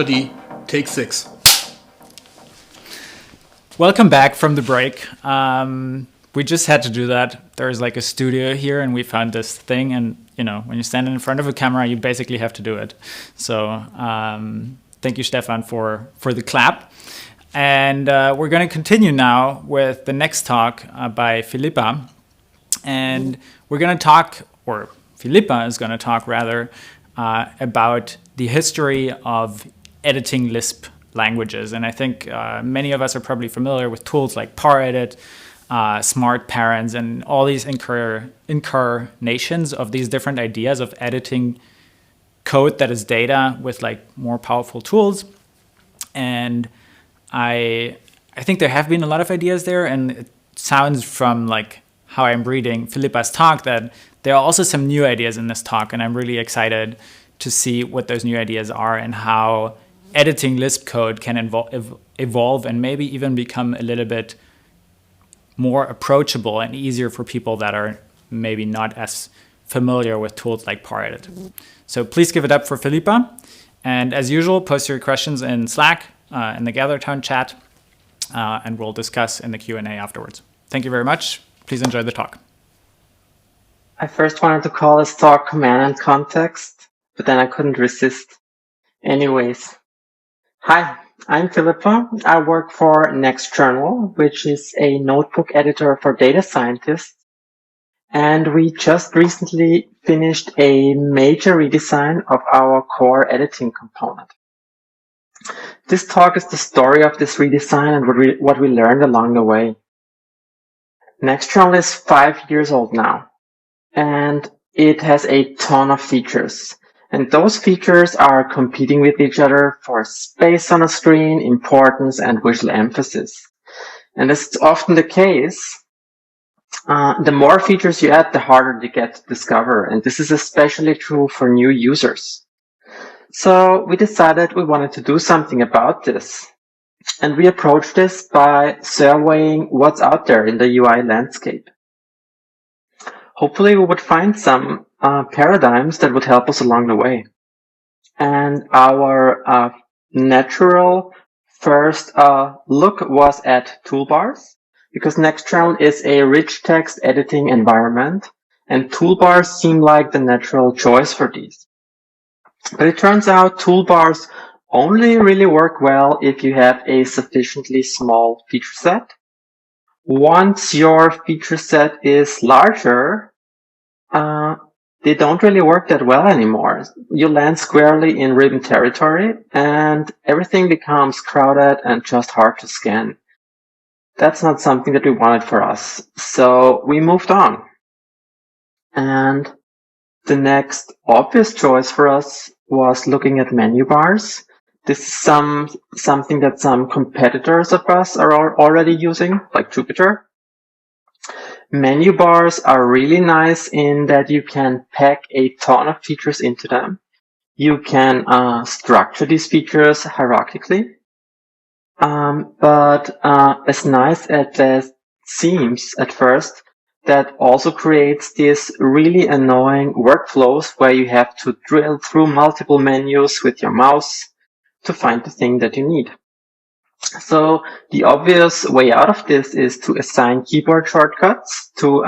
clojureD, take 6. Welcome back from the break. We just had to do that. There's like a studio here and we found this thing, and you know, when you stand in front of a camera, you basically have to do it. So thank you, Stefan, for the clap. And we're going to continue now with the next talk by Philippa. And we're going to talk, or Philippa is going to talk rather, about the history of editing Lisp languages. And I think many of us are probably familiar with tools like ParEdit, Smart Parents, and all these incarnations of these different ideas of editing code that is data with like more powerful tools. And I think there have been a lot of ideas there, and it sounds from like how I'm reading Philippa's talk that there are also some new ideas in this talk, and I'm really excited to see what those new ideas are and how editing Lisp code can evolve and maybe even become a little bit more approachable and easier for people that are maybe not as familiar with tools like ParEdit. So please give it up for Philippa. And as usual, post your questions in Slack, in the GatherTown chat, and we'll discuss in the Q&A afterwards. Thank you very much. Please enjoy the talk. I first wanted to call this talk Command and Context, but then I couldn't resist. Anyways, hi, I'm Philippa. I work for Nextjournal, which is a notebook editor for data scientists. And we just recently finished a major redesign of our core editing component. This talk is the story of this redesign and what we learned along the way. Nextjournal is 5 years old now, and it has a ton of features. And those features are competing with each other for space on a screen, importance, and visual emphasis. And as it's often the case, the more features you add, the harder they get to discover. And this is especially true for new users. So we decided we wanted to do something about this. And we approached this by surveying what's out there in the UI landscape. Hopefully we would find some paradigms that would help us along the way. And our natural first look was at toolbars, because Nextjournal is a rich text editing environment, and toolbars seem like the natural choice for these. But it turns out toolbars only really work well if you have a sufficiently small feature set. Once your feature set is larger, they don't really work that well anymore. You land squarely in ribbon territory, and everything becomes crowded and just hard to scan. That's not something that we wanted for us, so we moved on. And the next obvious choice for us was looking at menu bars. This is something that some competitors of us are already using, like Jupyter. Menu bars are really nice in that you can pack a ton of features into them. You can structure these features hierarchically. But as nice as that seems at first, that also creates these really annoying workflows where you have to drill through multiple menus with your mouse to find the thing that you need. So the obvious way out of this is to assign keyboard shortcuts to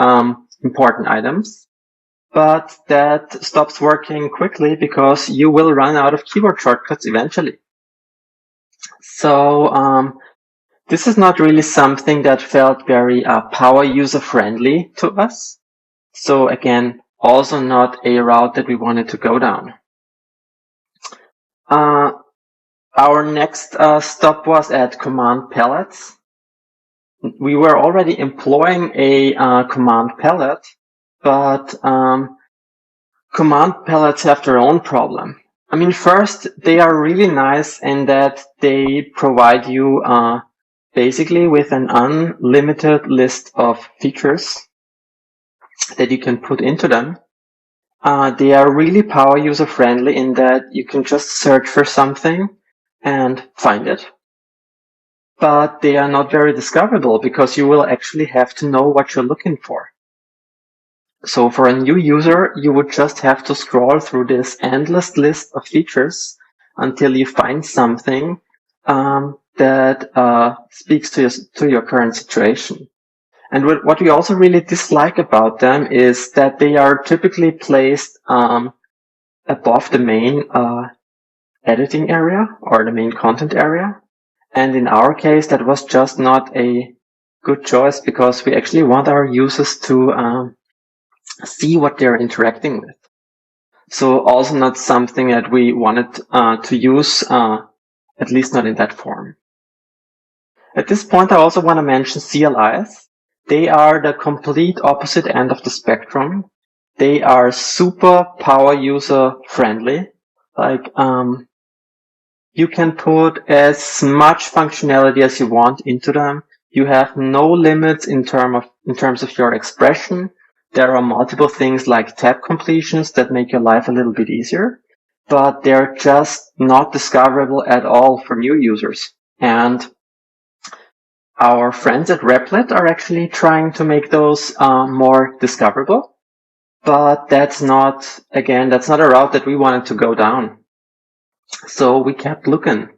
important items, but that stops working quickly because you will run out of keyboard shortcuts eventually. So this is not really something that felt very power user friendly to us. So again, also not a route that we wanted to go down. Our next stop was at command palettes. We were already employing a command palette, but command palettes have their own problem. I mean, first, they are really nice in that they provide you basically with an unlimited list of features that you can put into them. They are really power user friendly in that you can just search for something and find it. But they are not very discoverable because you will actually have to know what you're looking for. So for a new user, you would just have to scroll through this endless list of features until you find something that speaks to your current situation. And what we also really dislike about them is that they are typically placed above the main editing area or the main content area. And in our case, that was just not a good choice because we actually want our users to see what they're interacting with. So also not something that we wanted to use, at least not in that form. At this point, I also want to mention CLIs. They are the complete opposite end of the spectrum. They are super power user friendly. Like, you can put as much functionality as you want into them. You have no limits in terms of your expression. There are multiple things like tab completions that make your life a little bit easier, but they're just not discoverable at all for new users. And our friends at Replit are actually trying to make those more discoverable, but that's not a route that we wanted to go down. So we kept looking.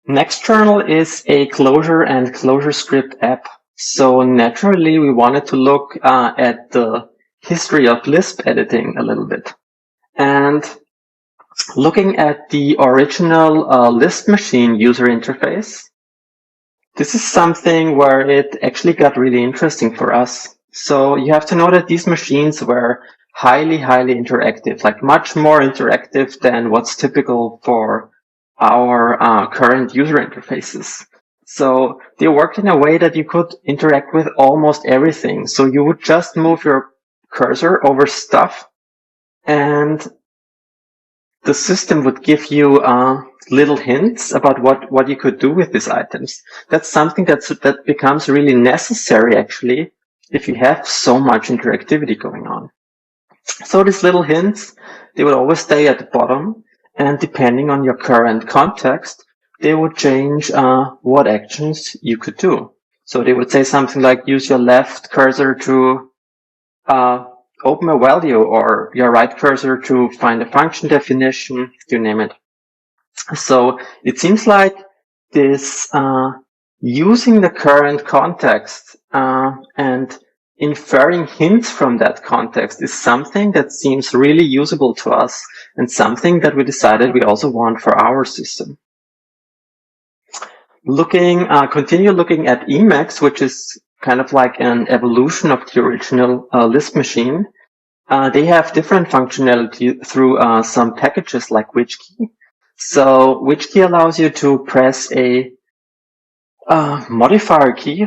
Nextjournal is a Clojure and ClojureScript app. So naturally, we wanted to look at the history of Lisp editing a little bit. And looking at the original Lisp machine user interface, this is something where it actually got really interesting for us. So you have to know that these machines were highly, highly interactive, like much more interactive than what's typical for our current user interfaces. So they worked in a way that you could interact with almost everything. So you would just move your cursor over stuff and the system would give you little hints about what you could do with these items. That's something that becomes really necessary, actually, if you have so much interactivity going on. So these little hints, they would always stay at the bottom, and depending on your current context, they would change what actions you could do. So they would say something like, use your left cursor to open a value, or your right cursor to find a function definition, you name it. So it seems like this using the current context and inferring hints from that context is something that seems really usable to us and something that we decided we also want for our system. Continue looking at Emacs, which is kind of like an evolution of the original Lisp machine. They have different functionality through some packages like WhичKey. So WhичKey allows you to press a modifier key,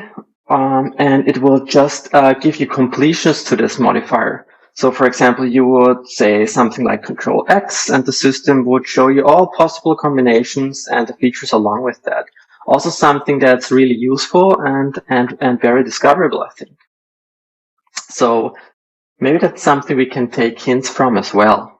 and it will just give you completions to this modifier. So for example, you would say something like Control X, and the system would show you all possible combinations and the features along with that. Also something that's really useful and very discoverable, I think. So maybe that's something we can take hints from as well.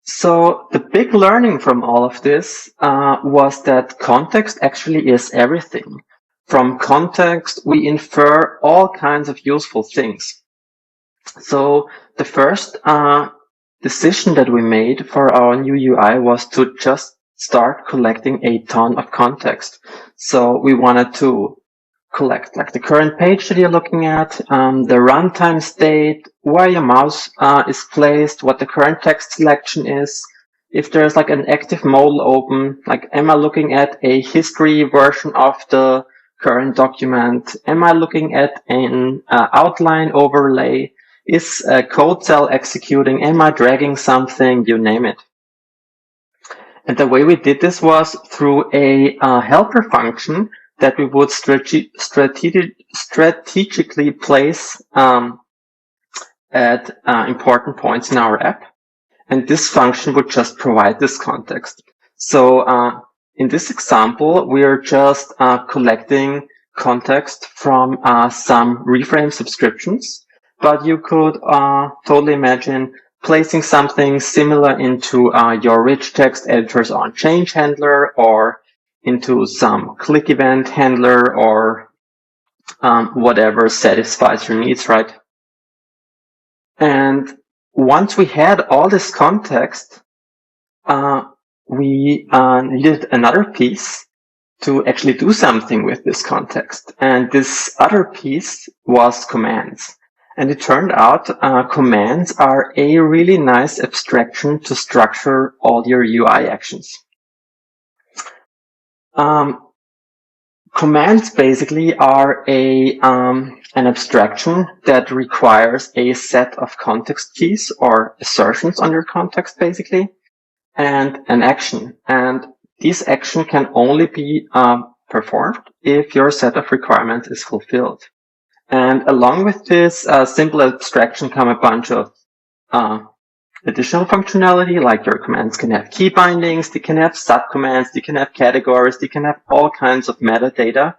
So the big learning from all of this was that context actually is everything. From context, we infer all kinds of useful things. So the first decision that we made for our new UI was to just start collecting a ton of context. So we wanted to collect like the current page that you're looking at, the runtime state, where your mouse is placed, what the current text selection is, if there's like an active modal open, like am I looking at a history version of the current document, am I looking at an outline overlay, is a code cell executing, am I dragging something, you name it. And the way we did this was through a helper function that we would strategically place at important points in our app. And this function would just provide this context. So in this example, we are just collecting context from some Reframe subscriptions. But you could totally imagine placing something similar into your rich text editors on change handler, or into some click event handler, or whatever satisfies your needs, right? And once we had all this context, we needed another piece to actually do something with this context. And this other piece was commands. And it turned out commands are a really nice abstraction to structure all your UI actions. Commands basically are an abstraction that requires a set of context keys or assertions on your context basically, and an action. And this action can only be performed if your set of requirements is fulfilled. And along with this simple abstraction come a bunch of additional functionality, like your commands can have key bindings, they can have subcommands, they can have categories, they can have all kinds of metadata.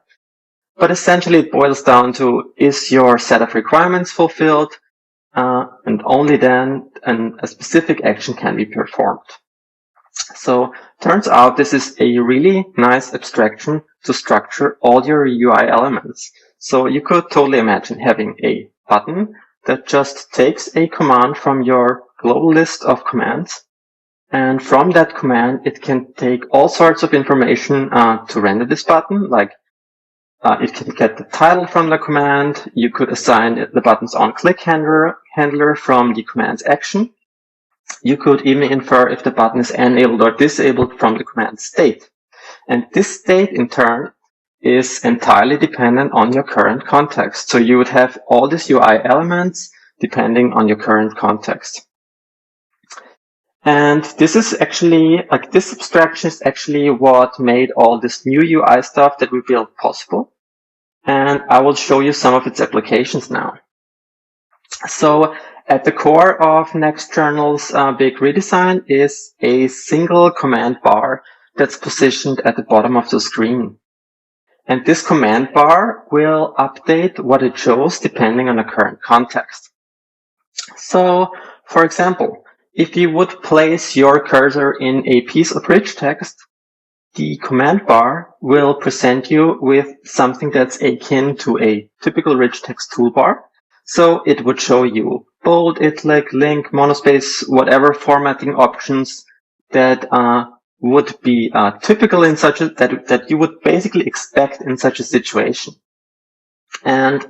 But essentially it boils down to, is your set of requirements fulfilled? And only then a specific action can be performed. So turns out this is a really nice abstraction to structure all your UI elements. So you could totally imagine having a button that just takes a command from your global list of commands. And from that command, it can take all sorts of information to render this button, like it can get the title from the command. You could assign the button's on-click handler from the command's action. You could even infer if the button is enabled or disabled from the command state. And this state, in turn, is entirely dependent on your current context. So you would have all these UI elements depending on your current context. And this is actually, like, this abstraction is actually what made all this new UI stuff that we built possible. And I will show you some of its applications now. So at the core of Nextjournal's big redesign is a single command bar that's positioned at the bottom of the screen. And this command bar will update what it shows depending on the current context. So, for example, if you would place your cursor in a piece of rich text, the command bar will present you with something that's akin to a typical rich text toolbar. So it would show you bold, italic, link, monospace, whatever formatting options that would be typical in such a that you would basically expect in such a situation. And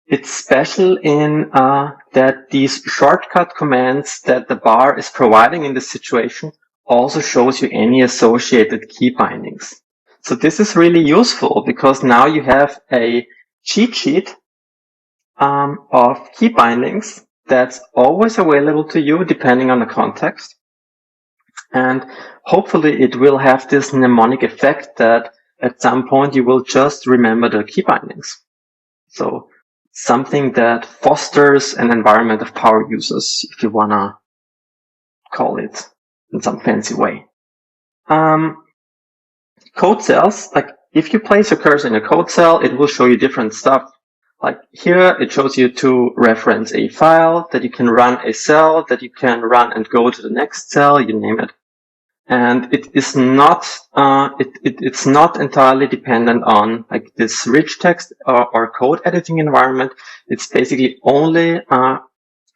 it's special in that these shortcut commands that the bar is providing in this situation also shows you any associated key bindings. So this is really useful because now you have a cheat sheet of key bindings that's always available to you depending on the context. And hopefully it will have this mnemonic effect that at some point you will just remember the key bindings. So something that fosters an environment of power users, if you want to call it in some fancy way. Code cells, like if you place your cursor in a code cell, it will show you different stuff. Like here, it shows you to reference a file, that you can run a cell, that you can run and go to the next cell, you name it. And it is not, it's not entirely dependent on like this rich text or code editing environment. It's basically only,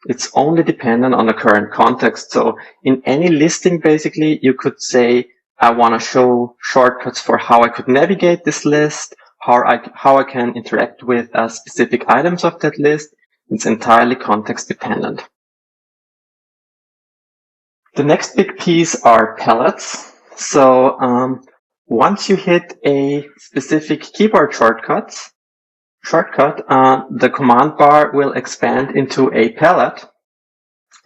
it's only dependent on the current context. So in any listing, basically, you could say, I want to show shortcuts for how I could navigate this list, how I can interact with specific items of that list. It's entirely context dependent. The next big piece are palettes. So once you hit a specific keyboard shortcut, the command bar will expand into a palette.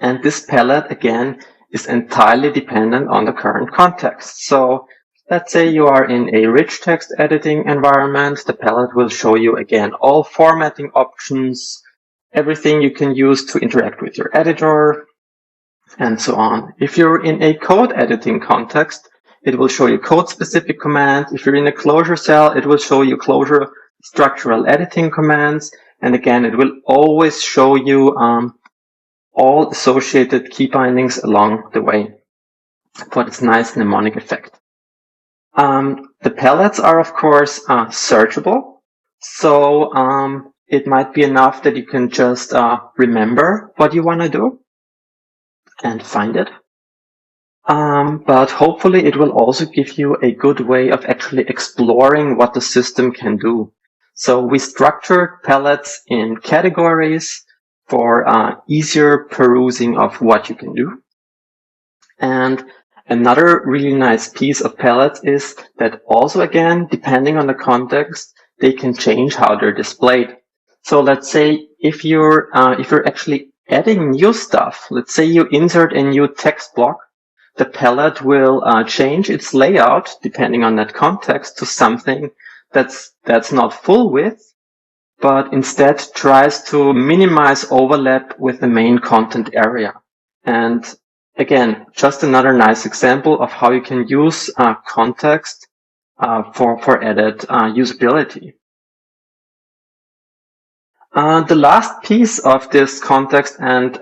And this palette, again, is entirely dependent on the current context. So let's say you are in a rich text editing environment. The palette will show you, again, all formatting options, everything you can use to interact with your editor, and so on. If you're in a code editing context, it will show you code-specific commands. If you're in a closure cell, it will show you closure structural editing commands. And again, it will always show you all associated key bindings along the way for this nice mnemonic effect. The palettes are, of course, searchable. So it might be enough that you can just remember what you want to do and find it. but hopefully it will also give you a good way of actually exploring what the system can do. So we structured palettes in categories for easier perusing of what you can do. And another really nice piece of palettes is that also, again, depending on the context, they can change how they're displayed. So let's say if you're actually adding new stuff, let's say you insert a new text block, the palette will change its layout depending on that context to something that's not full width, but instead tries to minimize overlap with the main content area. And again, just another nice example of how you can use context for added usability. The last piece of this context and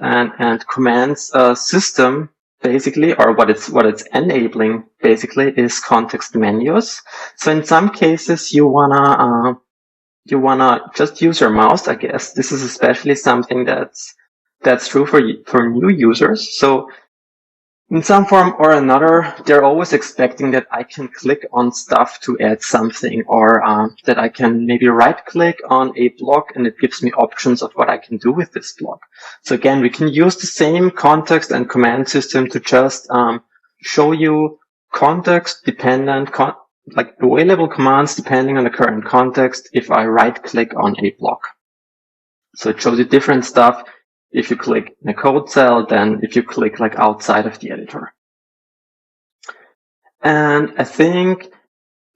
commands system, basically, or what it's enabling, basically, is context menus. So in some cases, you wanna just use your mouse, I guess. This is especially something that's true for new users. So in some form or another, they're always expecting that I can click on stuff to add something, or that I can maybe right-click on a block and it gives me options of what I can do with this block. So again, we can use the same context and command system to just show you context-dependent, like available commands depending on the current context if I right-click on a block. So it shows you different stuff if you click in a code cell than if you click like outside of the editor. And I think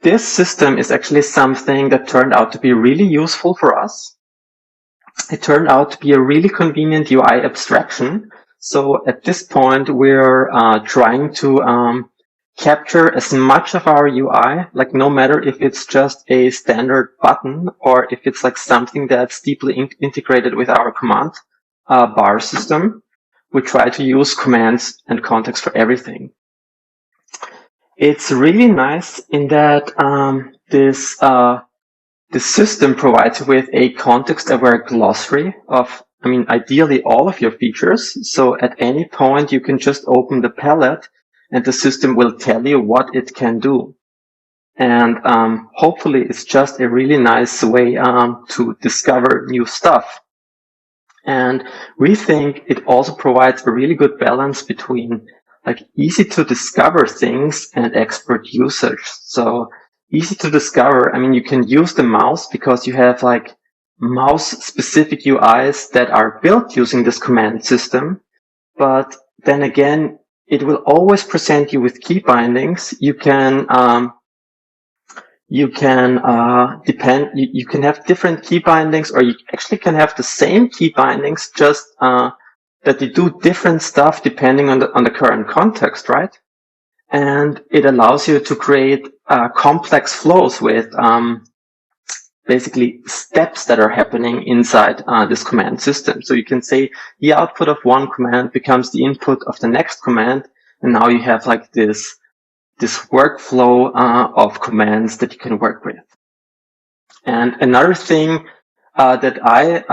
this system is actually something that turned out to be really useful for us. It turned out to be a really convenient UI abstraction. So at this point, we're trying to capture as much of our UI, like no matter if it's just a standard button or if it's like something that's deeply integrated with our command bar system. We try to use commands and context for everything. It's really nice in that this system provides you with a context-aware glossary of, ideally all of your features. So at any point, you can just open the palette and the system will tell you what it can do. And hopefully it's just a really nice way to discover new stuff. And we think it also provides a really good balance between like easy to discover things and expert usage. So easy to discover, you can use the mouse because you have like mouse specific UIs that are built using this command system. But then again, it will always present you with key bindings. You can have different key bindings, or you actually can have the same key bindings, just that they do different stuff depending on the current context, right? And it allows you to create complex flows with basically steps that are happening inside this command system. So you can say the output of one command becomes the input of the next command, and now you have like this workflow of commands that you can work with. And another thing that I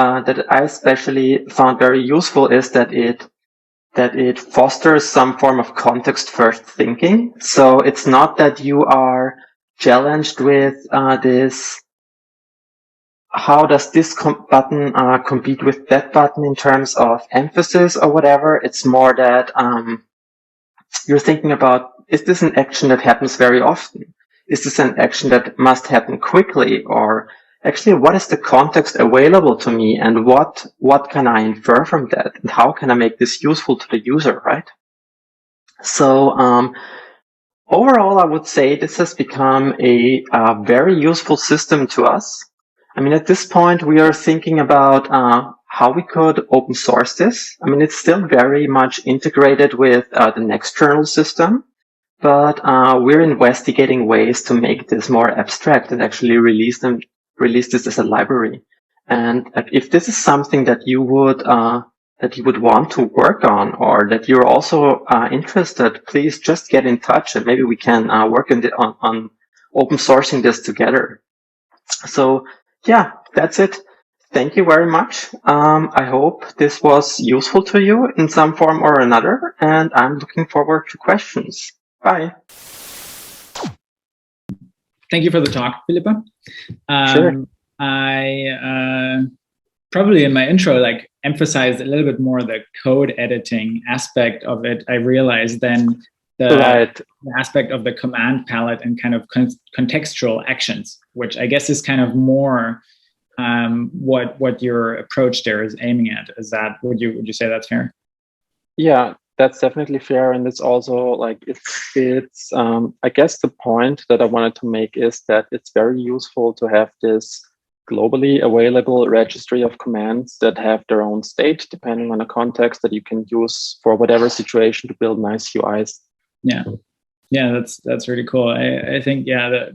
especially found very useful is that it fosters some form of context-first thinking. So it's not that you are challenged with this, how does this button compete with that button in terms of emphasis or whatever. It's more that you're thinking about, is this an action that happens very often? Is this an action that must happen quickly? Or actually, what is the context available to me, and what can I infer from that? And how can I make this useful to the user, right? So overall, I would say this has become a very useful system to us. At this point, we are thinking about how we could open source this. It's still very much integrated with the Nextjournal system, but we're investigating ways to make this more abstract and actually release this as a library. And if this is something that you would want to work on, or that you're also interested, please just get in touch and maybe we can work on open sourcing this together. So yeah, that's it. Thank you very much. I hope this was useful to you in some form or another, and I'm looking forward to questions. Bye. Thank you for the talk, Philippa. Sure. I probably in my intro like emphasized a little bit more the code editing aspect of it. I realized then the aspect of the command palette and kind of contextual actions, which I guess is kind of more what your approach there is aiming at. Is that, would you say that's fair? Yeah, that's definitely fair. And it's also like, it's I guess the point that I wanted to make is that it's very useful to have this globally available registry of commands that have their own state, depending on the context, that you can use for whatever situation to build nice UIs. Yeah. Yeah, that's really cool. I think, yeah,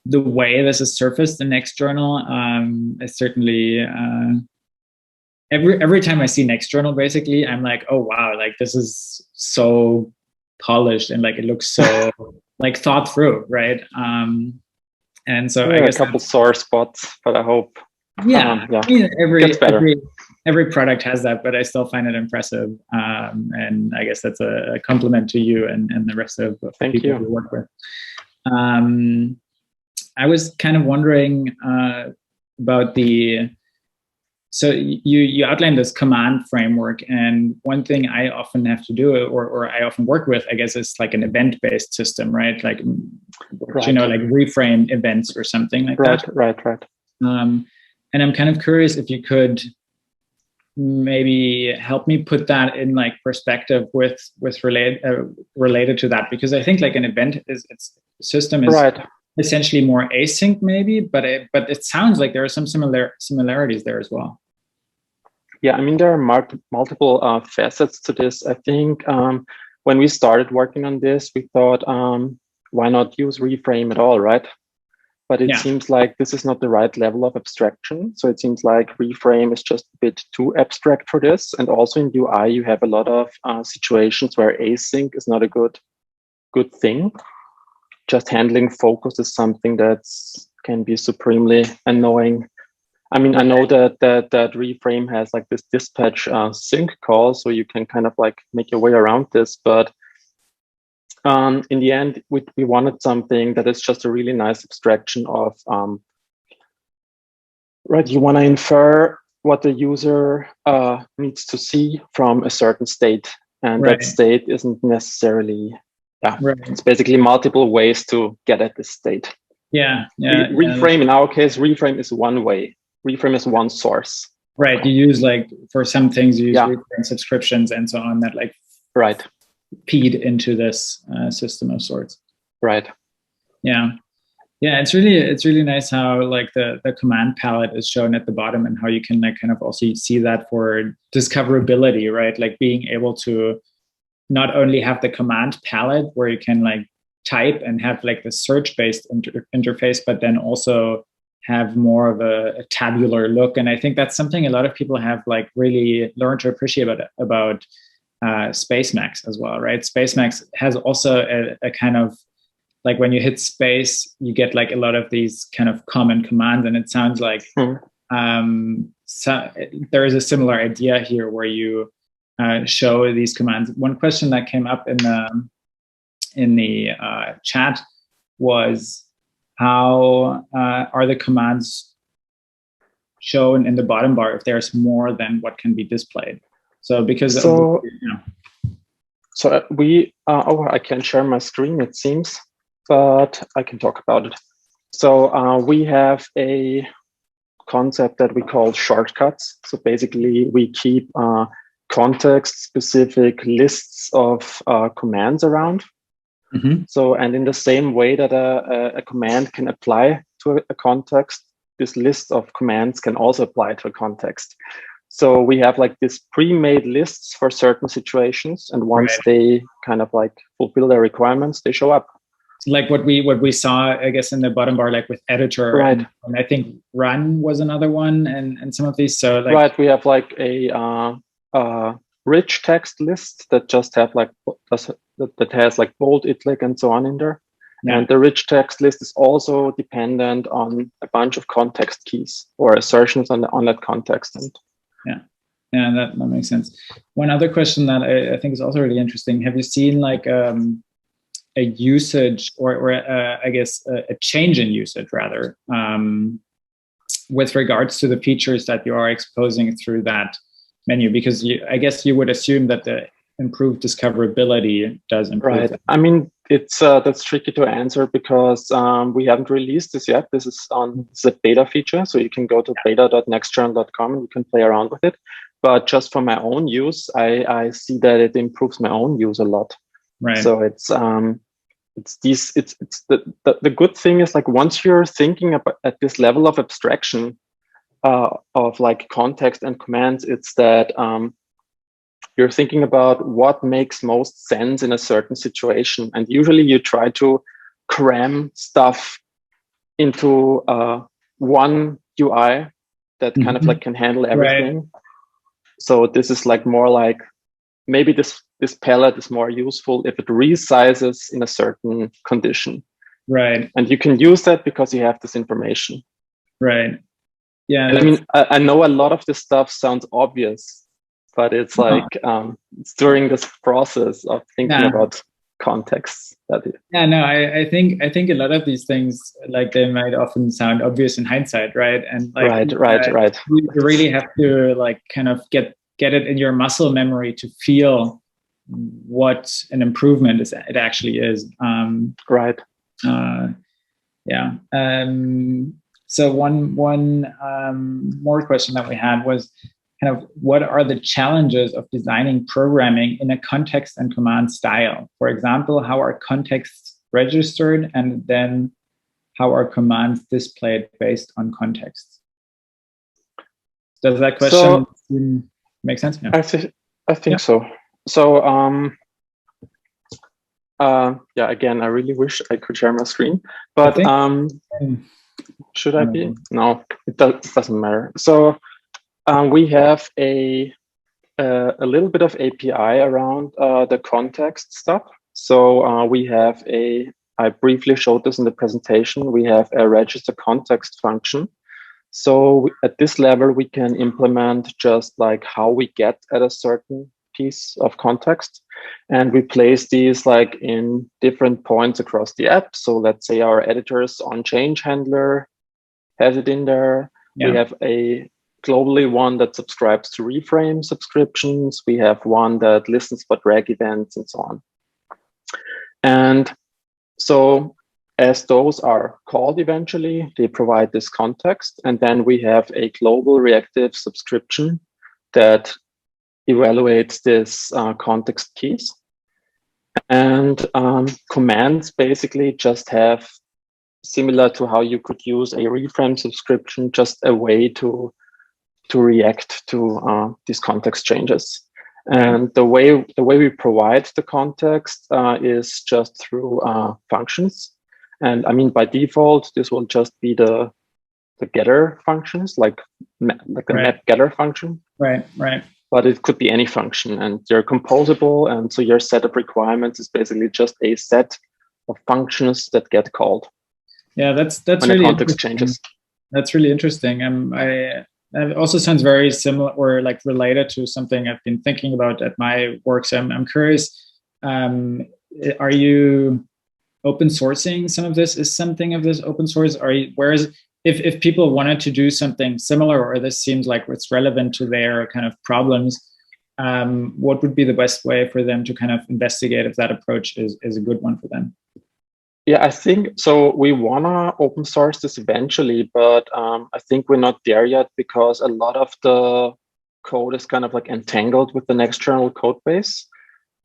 the way this is surfaced in Nextjournal is certainly every time I see Nextjournal, basically, I'm like, oh wow, like this is so polished and like it looks so like thought through, right? And so I guess a couple sore spots, but I hope. Yeah, yeah. I mean, every product has that, but I still find it impressive. And I guess that's a compliment to you and the rest of the people you work with. I was kind of wondering about so you outlined this command framework, and one thing I often have to do, or I often work with, I guess, is like an event-based system, right? Like, you know, like Reframe events or something like that. Right. And I'm kind of curious if you could maybe help me put that in like perspective with related to that, because I think like an event system is essentially more async maybe, but it sounds like there are some similarities there as well. Yeah, I mean, there are multiple facets to this. I think when we started working on this, we thought, why not use Reframe at all, right? But it seems like this is not the right level of abstraction. So it seems like Reframe is just a bit too abstract for this. And also in UI, you have a lot of situations where async is not a good thing. Just handling focus is something that can be supremely annoying. I mean, I know that Reframe has like this dispatch sync call, so you can kind of like make your way around this. But in the end, we wanted something that is just a really nice abstraction of, right, you want to infer what the user needs to see from a certain state. And that state isn't necessarily, it's basically multiple ways to get at this state. Reframe, in our case, Reframe is one way. Reframe is one source. Right, you use like, for some things, you use Reframe subscriptions and so on that like feed into this system of sorts. Right. Yeah, it's really nice how like the command palette is shown at the bottom, and how you can like kind of also see that for discoverability, right? Like being able to not only have the command palette where you can like type and have like the search-based interface, but then also have more of a tabular look. And I think that's something a lot of people have like really learned to appreciate about Spacemacs as well, right? Spacemacs has also a kind of like, when you hit space, you get like a lot of these kind of common commands, and it sounds like so there is a similar idea here where you show these commands. One question that came up in the chat was, how are the commands shown in the bottom bar if there's more than what can be displayed? So because we I can share my screen, it seems, but I can talk about it. So we have a concept that we call shortcuts. So basically we keep context-specific lists of commands around. So, and in the same way that a command can apply to a context, this list of commands can also apply to a context. So we have like this pre-made lists for certain situations, and once they kind of like fulfill their requirements, they show up. Like what we saw, I guess, in the bottom bar, like with editor, and I think run was another one, and some of these. So like, we have like a rich text list that just have like that has like bold, italic, and so on in there. And the rich text list is also dependent on a bunch of context keys or assertions on that context. And that makes sense. One other question that I think is also really interesting: have you seen like a usage or I guess a change in usage rather, with regards to the features that you are exposing through that menu? Because I guess you would assume that the improved discoverability does improve. Right. That. I mean, it's that's tricky to answer because we haven't released this yet. This is a beta feature, so you can go to beta.nextjournal.com and you can play around with it. But just for my own use, I see that it improves my own use a lot. Right. So it's the good thing is, like, once you're thinking about at this level of abstraction of like context and commands, it's that you're thinking about what makes most sense in a certain situation. And usually you try to cram stuff into one UI that kind of like can handle everything. Right. So this is like more like, maybe this palette is more useful if it resizes in a certain condition. Right. And you can use that because you have this information. Right. Yeah. And I mean, I know a lot of this stuff sounds obvious, but it's like it's during this process of thinking about contexts that I think a lot of these things, like, they might often sound obvious in hindsight, right? And like right. You really have to like kind of get it in your muscle memory to feel what an improvement it actually is. Right. So one more question that we had was kind of, what are the challenges of designing programming in a context and command style? For example, how are contexts registered, and then how are commands displayed based on context? Does that question make sense? Yeah. I think so. So again, I really wish I could share my screen, but should I be? No, it doesn't matter. So we have a little bit of API around the context stuff. So we have I briefly showed this in the presentation, we have a register context function. So at this level, we can implement just like how we get at a certain piece of context. And we place these like in different points across the app. So let's say our editor's on change handler has it in there. Yeah. We have a globally one that subscribes to Reframe subscriptions. We have one that listens for drag events and so on. And so as those are called eventually, they provide this context. And then we have a global reactive subscription that evaluates this context keys. And commands basically just have, similar to how you could use a Reframe subscription, just a way to react to these context changes. And the way we provide the context is just through functions. And I mean, by default, this will just be the getter functions, like the map getter function. Right. But it could be any function, and they're composable. And so your set of requirements is basically just a set of functions that get called. Yeah, that's when really the context changes. That's really interesting. It also sounds very similar or like related to something I've been thinking about at my work. So I'm curious, are you open sourcing some of this? Is something of this open source? Whereas if people wanted to do something similar, or this seems like it's relevant to their kind of problems, what would be the best way for them to kind of investigate if that approach is a good one for them? Yeah, I think so. We want to open source this eventually, but I think we're not there yet because a lot of the code is kind of like entangled with the Nextjournal code base.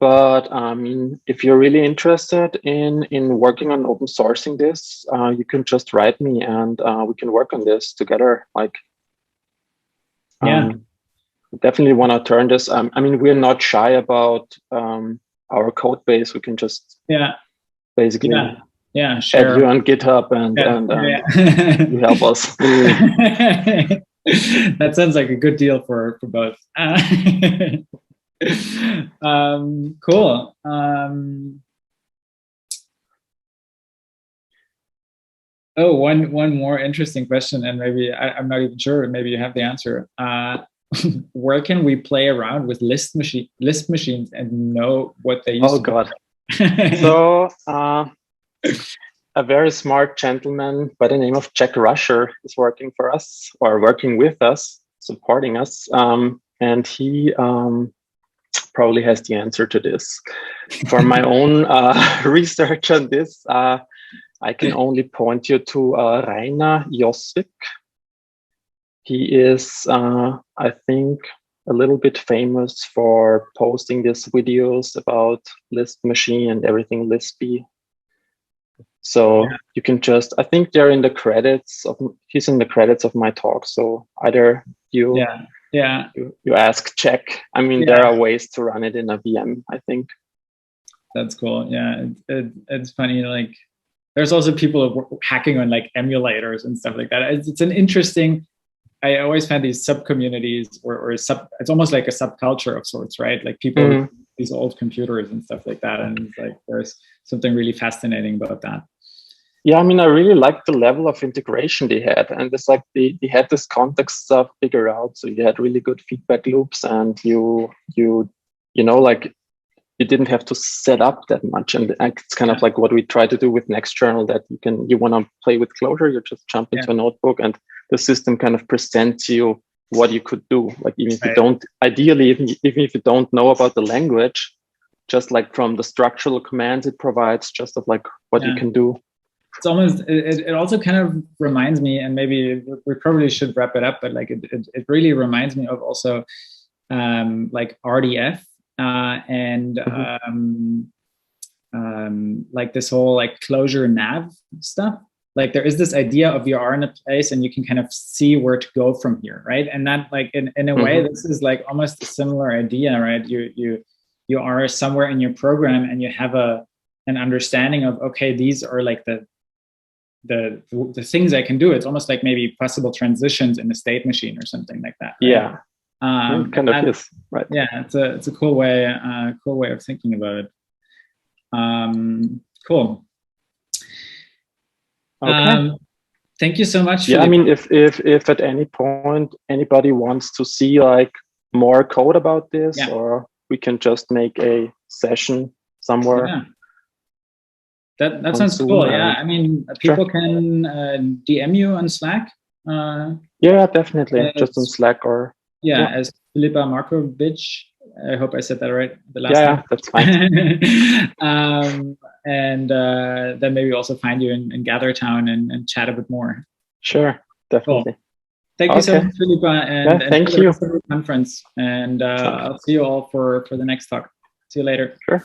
But I mean, if you're really interested in working on open sourcing this, you can just write me and we can work on this together. Like, definitely want to turn this. I mean, we're not shy about our code base. We can just basically share. Add you on GitHub and you help us. That sounds like a good deal for both. Cool. One more interesting question, and maybe I'm not even sure. Maybe you have the answer. Where can we play around with Lisp machines and know what they use? Oh God. So a very smart gentleman by the name of Jack Rusher is working for us, or working with us, supporting us. And he probably has the answer to this. For my own research on this, I can only point you to Rainer Josvik. He is, I think, a little bit famous for posting these videos about Lisp machine and everything Lispy. So you can just, I think they're in the credits of, he's in the credits of my talk. So either you you ask Jack. I mean, there are ways to run it in a VM, I think. That's cool. Yeah, it's funny. Like, there's also people hacking on like emulators and stuff like that. It's an interesting. I always find these sub communities or sub. It's almost like a subculture of sorts, right? Like people these old computers and stuff like that, and it's like there's something really fascinating about that. Yeah, I mean, I really like the level of integration they had, and it's like they had this context stuff figured out. So you had really good feedback loops, and you know, like you didn't have to set up that much. And it's kind of like what we try to do with Nextjournal, that you want to play with Clojure, you just jump into a notebook, and the system kind of presents you what you could do. Like even if you don't, ideally, even if you don't know about the language, just like from the structural commands it provides, just of like what you can do. It's almost, it also kind of reminds me, and maybe we probably should wrap it up, but like it really reminds me of also like RDF and like this whole like Clojure nav stuff. Like there is this idea of you are in a place and you can kind of see where to go from here, right? And that like in a way, this is like almost a similar idea, right? You are somewhere in your program and you have an understanding of, okay, these are like the things I can do. It's almost like maybe possible transitions in the state machine or something like that. Right? Yeah, kind of is, right? Yeah, it's a cool way of thinking about it. Cool. Okay. Thank you so much. Yeah, Philippa. I mean, if at any point anybody wants to see like more code about this, or we can just make a session somewhere. Yeah. That sounds cool. Yeah, I mean, people can DM you on Slack. Yeah, definitely. Just on Slack or as Philippa Markovics. I hope I said that right. The last name. Yeah, that's fine. And then maybe also find you in Gathertown and chat a bit more. Sure, definitely. Cool. Thank you so much, Philippa, and thank you for the conference. And I'll see you all for the next talk. See you later. Sure.